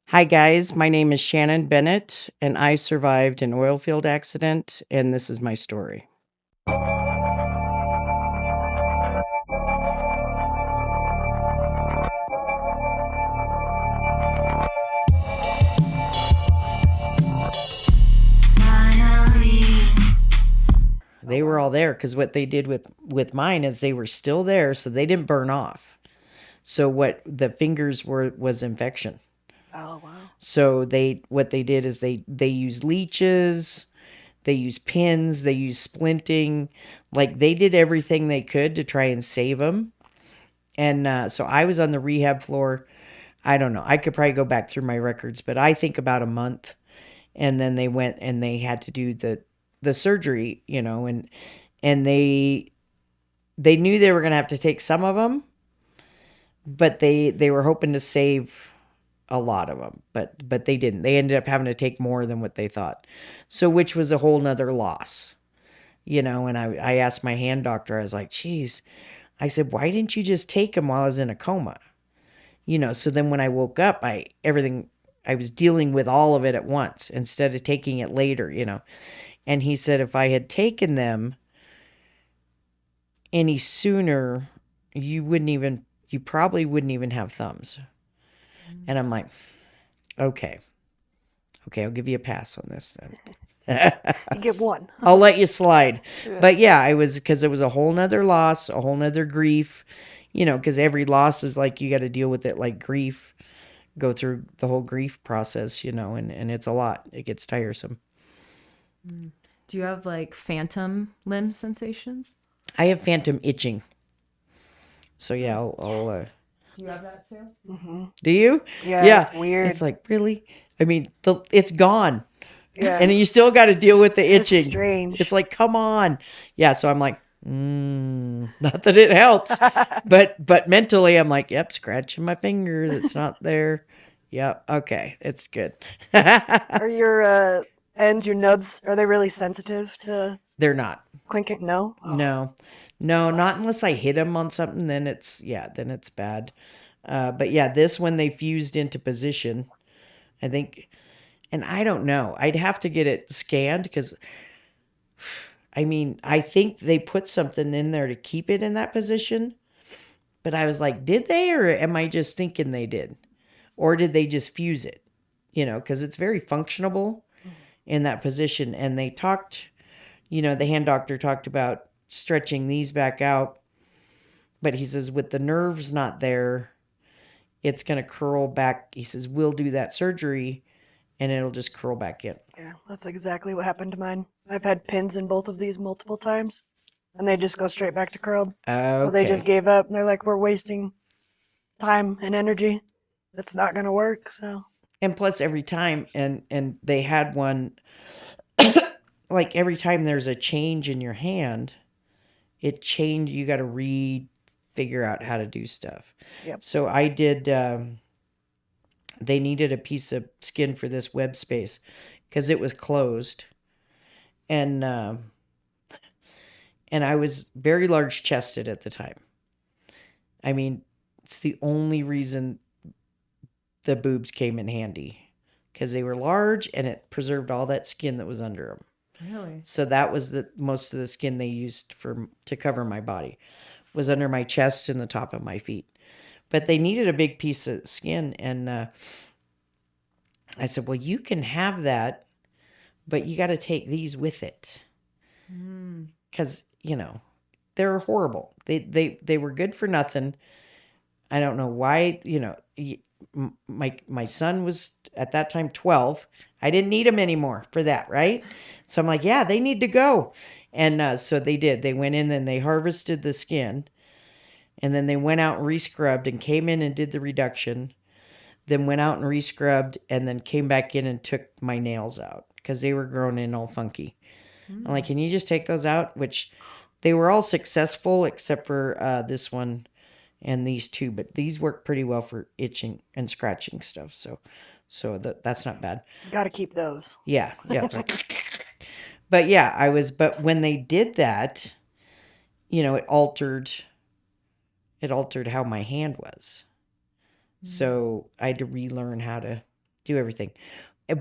Hi, guys. My name is Shannon Bennett, and I survived an oilfield accident, and this is my story. They were all there because what they did with mine is they were still there, so they didn't burn off. So what the fingers were was infection. Oh, wow. So what they did is they used leeches, they used pins, they used splinting, like they did everything they could to try and save them. And so I was on the rehab floor. I don't know. I could probably go back through my records, but I think about a month. And then they went and they had to do the surgery, and they knew they were going to have to take some of them, but they were hoping to save a lot of them, but they didn't. They ended up having to take more than what they thought. So which was a whole nother loss. And I asked my hand doctor, I was like, geez, I said, why didn't you just take him while I was in a coma? So then when I woke up, I was dealing with all of it at once instead of taking it later. And he said, if I had taken them any sooner, you probably wouldn't even have thumbs. And I'm like, okay, I'll give you a pass on this then. You get one. I'll let you slide. Yeah. But yeah, because it was a whole nother loss, a whole nother grief, because every loss is like, you got to deal with it like grief, go through the whole grief process, and it's a lot. It gets tiresome. Do you have like phantom limb sensations? I have phantom itching. So yeah, I'll You have that too? Mm-hmm. do you? Yeah, it's weird. It's like, really? I mean, it's gone. Yeah. And you still got to deal with the itching. It's strange. It's like, come on. Yeah, so I'm like, not that it helps, but mentally I'm like, yep, scratching my finger. It's not there. Yep, okay, it's good. Are your ends, your nubs, are they really sensitive to They're not. clinking? No? Oh. No, not unless I hit them on something. Then it's bad. But yeah, this when they fused into position, I think, and I don't know. I'd have to get it scanned because, I mean, I think they put something in there to keep it in that position. But I was like, did they, or am I just thinking they did, or did they just fuse it? Because it's very functionable in that position. And they talked, the hand doctor talked about stretching these back out, but he says with the nerves not there, it's going to curl back. He says we'll do that surgery and it'll just curl back in. Yeah, that's exactly what happened to mine. I've had pins in both of these multiple times, and they just go straight back to curled. So they just gave up, and they're like, we're wasting time and energy. That's not going to work, so. And plus every time, and they had one, like every time there's a change in your hand, you got to figure out how to do stuff. Yep. So I did, they needed a piece of skin for this web space because it was closed. And I was very large chested at the time. I mean, it's the only reason the boobs came in handy, because they were large and it preserved all that skin that was under them. Really? So that was most of the skin they used to cover my body was under my chest and the top of my feet. But they needed a big piece of skin, and I said, well, you can have that, but you got to take these with it. Because, they're horrible. They were good for nothing. I don't know why, my son was at that time 12. I didn't need him anymore for that, right? So I'm like, yeah, they need to go. And so they did. They went in and they harvested the skin. And then they went out and rescrubbed and came in and did the reduction. Then went out and rescrubbed and then came back in and took my nails out because they were growing in all funky. I'm like, can you just take those out? Which they were all successful except for this one and these two. But these work pretty well for itching and scratching stuff. So that's not bad. Got to keep those. Yeah. It's like, but yeah, but when they did that, it altered how my hand was. So I had to relearn how to do everything.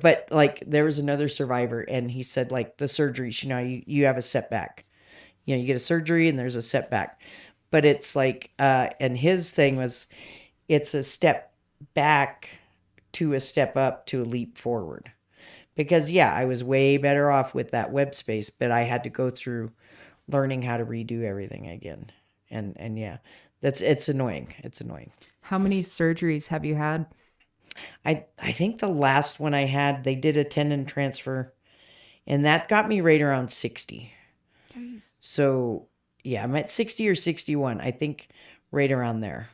But like there was another survivor, and he said like the surgeries, you have a setback. You get a surgery and there's a setback. But it's like, and his thing was, it's a step back to a step up to a leap forward. Because yeah, I was way better off with that web space, but I had to go through learning how to redo everything again. And yeah, it's annoying. It's annoying. How many surgeries have you had? I think the last one I had, they did a tendon transfer, and that got me right around 60. Jeez. So yeah, I'm at 60 or 61. I think right around there.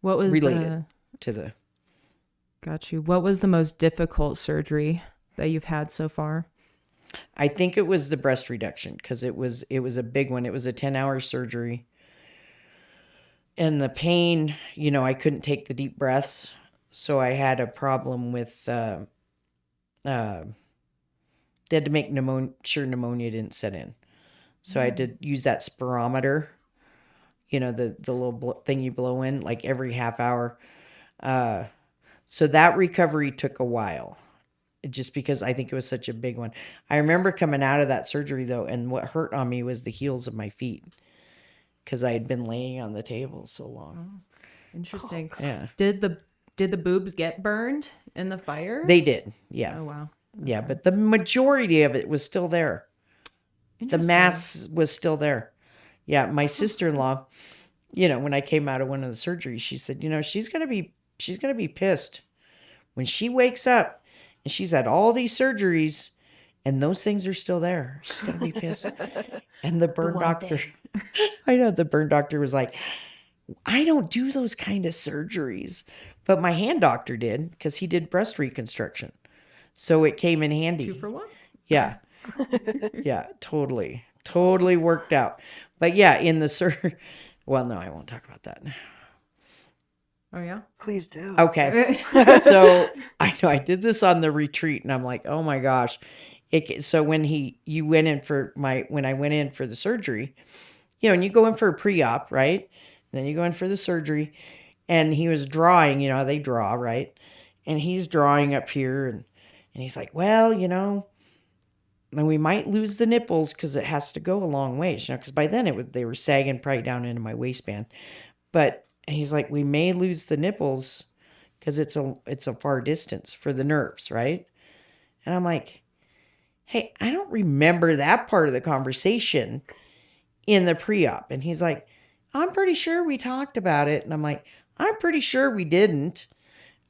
What was related to the? Got you. What was the most difficult surgery that you've had so far? I think it was the breast reduction, because it was a big one. It was a 10-hour surgery. And the pain, I couldn't take the deep breaths. So I had a problem with, they had to make sure pneumonia didn't set in. So I had to use that spirometer, the little thing you blow in like every half hour. So that recovery took a while, just because I think it was such a big one. I remember coming out of that surgery though, and what hurt on me was the heels of my feet, because I had been laying on the table so long. Oh, interesting. Yeah. Did the boobs get burned in the fire? They did. Yeah. Oh wow. Okay. Yeah, but the majority of it was still there. The mass was still there. Yeah, my sister-in-law, when I came out of one of the surgeries, she said, she's going to be pissed when she wakes up and she's had all these surgeries and those things are still there. She's going to be pissed. And the burn doctor, I know, the burn doctor was like, I don't do those kind of surgeries, but my hand doctor did, because he did breast reconstruction. So it came in handy. 2 for 1? Yeah. Yeah, totally worked out. But yeah, in the well, no, I won't talk about that. Oh yeah? Please do. Okay. So I know I did this on the retreat, and I'm like, oh my gosh. So when when I went in for the surgery, and you go in for a pre-op, right? And then you go in for the surgery, and he was drawing, how they draw, right? And he's drawing up here, and he's like, well, and we might lose the nipples because it has to go a long ways, because by then they were sagging probably down into my waistband. But he's like, we may lose the nipples because it's a far distance for the nerves, right? And I'm like, hey, I don't remember that part of the conversation in the pre-op. And he's like, I'm pretty sure we talked about it. And I'm like, I'm pretty sure we didn't.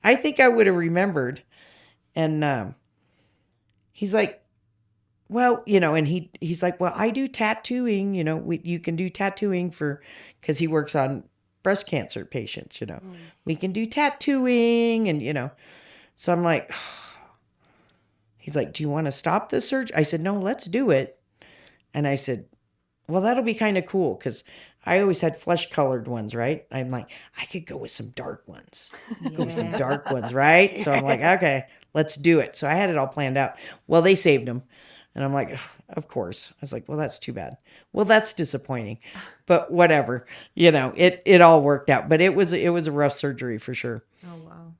I think I would have remembered. And he's like, well, and he's like, well, I do tattooing, you can do tattooing because he works on breast cancer patients, we can do tattooing, and, so I'm like, he's like, do you want to stop the surgery? I said, no, let's do it. And I said, well, that'll be kind of cool, because I always had flesh colored ones, right? I'm like, I could go with some dark ones, go with some dark ones, right? So I'm like, okay, let's do it. So I had it all planned out. Well, they saved him. And I'm like, of course. I was like, well, that's too bad. Well, that's disappointing, but whatever. It all worked out. But it was a rough surgery for sure. Oh wow.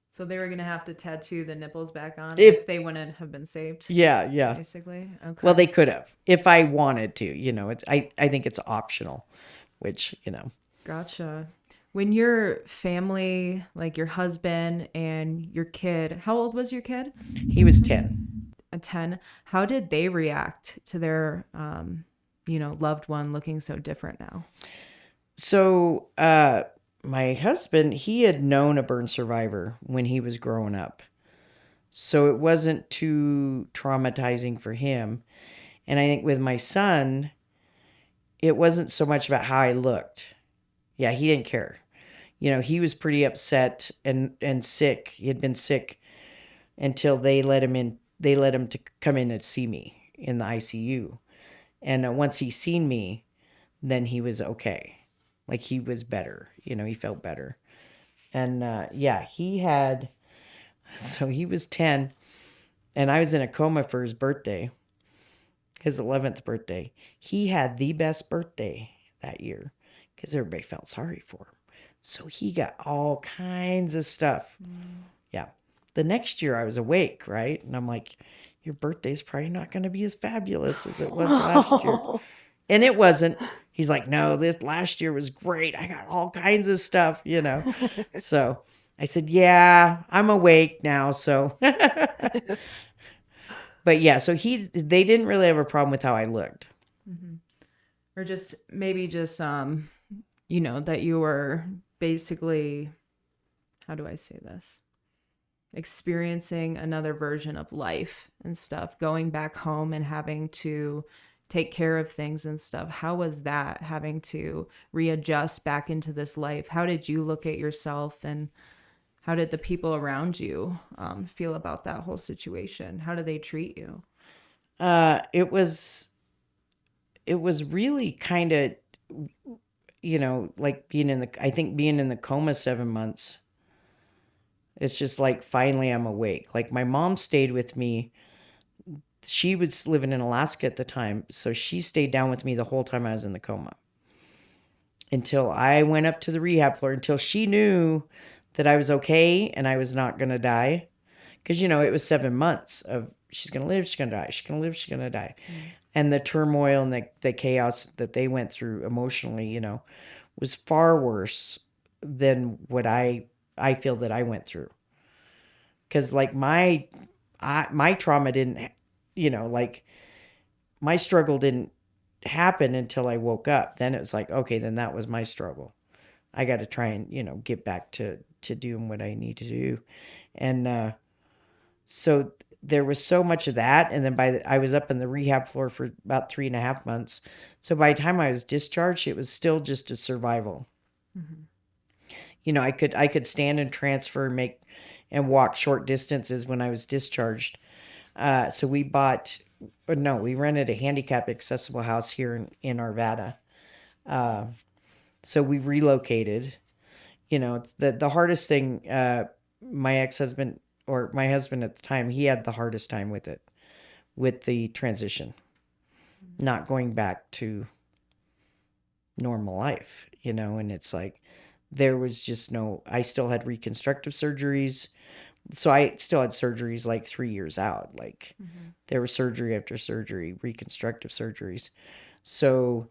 So they were gonna have to tattoo the nipples back on if they wouldn't have been saved. Yeah. Basically. Okay. Well, they could have if I wanted to. It's I think it's optional, which Gotcha. When your family, like your husband and your kid, how old was your kid? He was 10. 10. How did they react to their loved one looking so different now? So my husband, he had known a burn survivor when he was growing up, so it wasn't too traumatizing for him. And I think with my son, it wasn't so much about how I looked. Yeah, he didn't care. He was pretty upset and sick. He had been sick until they let him in. They let him to come in and see me in the ICU. And once he seen me, then he was okay. Like he was better, he felt better. And so he was 10, and I was in a coma for his birthday, his 11th birthday. He had the best birthday that year because everybody felt sorry for him. So he got all kinds of stuff. Yeah. the next year I was awake, right? And I'm like, your birthday's probably not going to be as fabulous as it was last year. And it wasn't. He's like, no, this last year was great. I got all kinds of stuff, you know. So I said, yeah, I'm awake now. So, but yeah, so they didn't really have a problem with how I looked. Mm-hmm. Or just maybe just, you know, that you were basically, how do I say this? Experiencing another version of life and stuff, going back home and having to take care of things and stuff. How was that, having to readjust back into this life? How did you look at yourself, and how did the people around you feel about that whole situation? How did they treat you? It was really kind of, you know, like being in the coma 7 months. It's just like, finally I'm awake. Like, my mom stayed with me. She was living in Alaska at the time, so she stayed down with me the whole time I was in the coma, until I went up to the rehab floor, until she knew that I was okay and I was not going to die. Because, you know, it was 7 months of, she's going to live, she's going to die, she's going to live, she's going to die. And the turmoil and the chaos that they went through emotionally, you know, was far worse than what I feel that I went through. Because, like, my trauma didn't, you know, like, my struggle didn't happen until I woke up. Then it was like, okay, then that was my struggle. I got to try and, you know, get back to doing what I need to do. And so there was so much of that. And then I was up in the rehab floor for about 3.5 months. So by the time I was discharged, it was still just a survival. Mm-hmm. You know, I could stand and transfer, and walk short distances when I was discharged. So we rented a handicap accessible house here in Arvada. So we relocated. You know, the hardest thing, my ex-husband, or my husband at the time, he had the hardest time with it, with the transition, not going back to normal life, you know. And it's like, there was just I still had reconstructive surgeries. So I still had surgeries like 3 years out. Like, there was surgery after surgery, reconstructive surgeries. So